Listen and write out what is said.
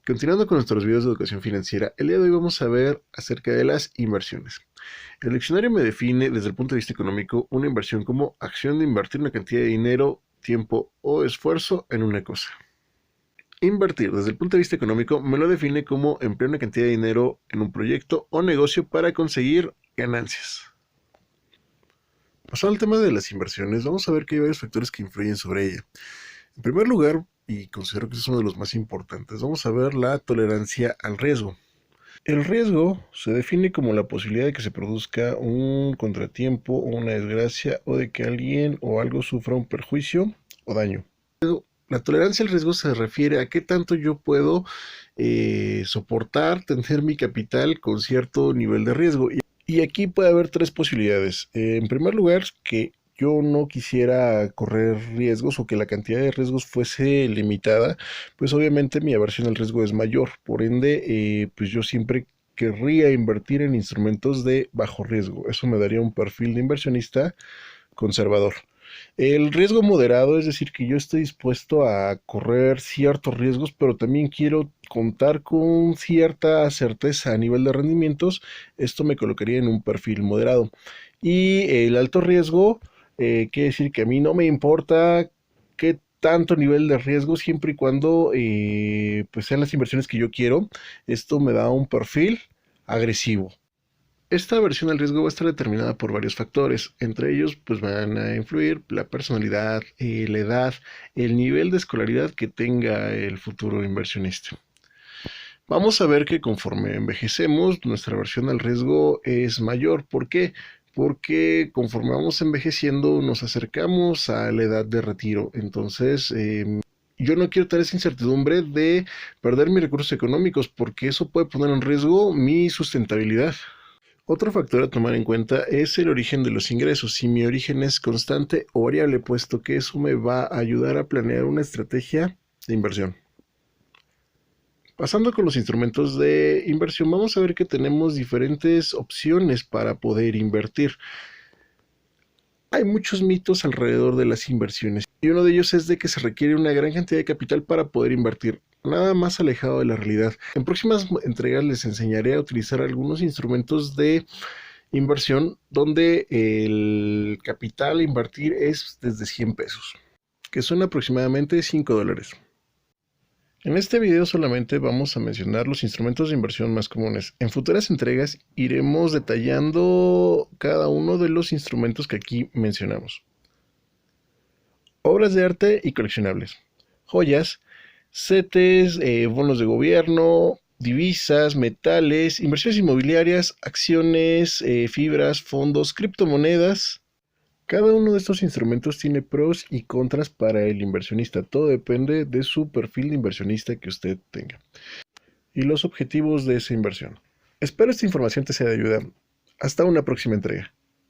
Continuando con nuestros videos de educación financiera, el día de hoy vamos a ver acerca de las inversiones. El diccionario me define desde el punto de vista económico una inversión como acción de invertir una cantidad de dinero, tiempo o esfuerzo en una cosa. Invertir desde el punto de vista económico me lo define como emplear una cantidad de dinero en un proyecto o negocio para conseguir ganancias. Pasando al tema de las inversiones, vamos a ver que hay varios factores que influyen sobre ella. En primer lugar, y considero que es uno de los más importantes, vamos a ver la tolerancia al riesgo. El riesgo se define como la posibilidad de que se produzca un contratiempo o una desgracia o de que alguien o algo sufra un perjuicio o daño. La tolerancia al riesgo se refiere a qué tanto yo puedo soportar tener mi capital con cierto nivel de riesgo. Y aquí puede haber tres posibilidades. En primer lugar, que yo no quisiera correr riesgos o que la cantidad de riesgos fuese limitada, pues obviamente mi aversión al riesgo es mayor. Por ende, pues yo siempre querría invertir en instrumentos de bajo riesgo. Eso me daría un perfil de inversionista conservador. El riesgo moderado, es decir, que yo estoy dispuesto a correr ciertos riesgos, pero también quiero contar con cierta certeza a nivel de rendimientos. Esto me colocaría en un perfil moderado. Y el alto riesgo, quiere decir que a mí no me importa qué tanto nivel de riesgo, siempre y cuando pues sean las inversiones que yo quiero. Esto me da un perfil agresivo. Esta aversión al riesgo va a estar determinada por varios factores, entre ellos pues van a influir la personalidad, la edad, el nivel de escolaridad que tenga el futuro inversionista. Vamos a ver que conforme envejecemos, nuestra aversión al riesgo es mayor. ¿Por qué? Porque conforme vamos envejeciendo nos acercamos a la edad de retiro. Entonces, yo no quiero tener esa incertidumbre de perder mis recursos económicos porque eso puede poner en riesgo mi sustentabilidad. Otro factor a tomar en cuenta es el origen de los ingresos, si mi origen es constante o variable, puesto que eso me va a ayudar a planear una estrategia de inversión. Pasando con los instrumentos de inversión, vamos a ver que tenemos diferentes opciones para poder invertir. Hay muchos mitos alrededor de las inversiones y uno de ellos es de que se requiere una gran cantidad de capital para poder invertir. Nada más alejado de la realidad. En próximas entregas les enseñaré a utilizar algunos instrumentos de inversión donde el capital a invertir es desde 100 pesos, que son aproximadamente $5. En este video solamente vamos a mencionar los instrumentos de inversión más comunes. En futuras entregas iremos detallando cada uno de los instrumentos que aquí mencionamos. Obras de arte y coleccionables. Joyas, CETES, bonos de gobierno, divisas, metales, inversiones inmobiliarias, acciones, fibras, fondos, criptomonedas. Cada uno de estos instrumentos tiene pros y contras para el inversionista. Todo depende de su perfil de inversionista que usted tenga y los objetivos de esa inversión. Espero esta información te sea de ayuda. Hasta una próxima entrega.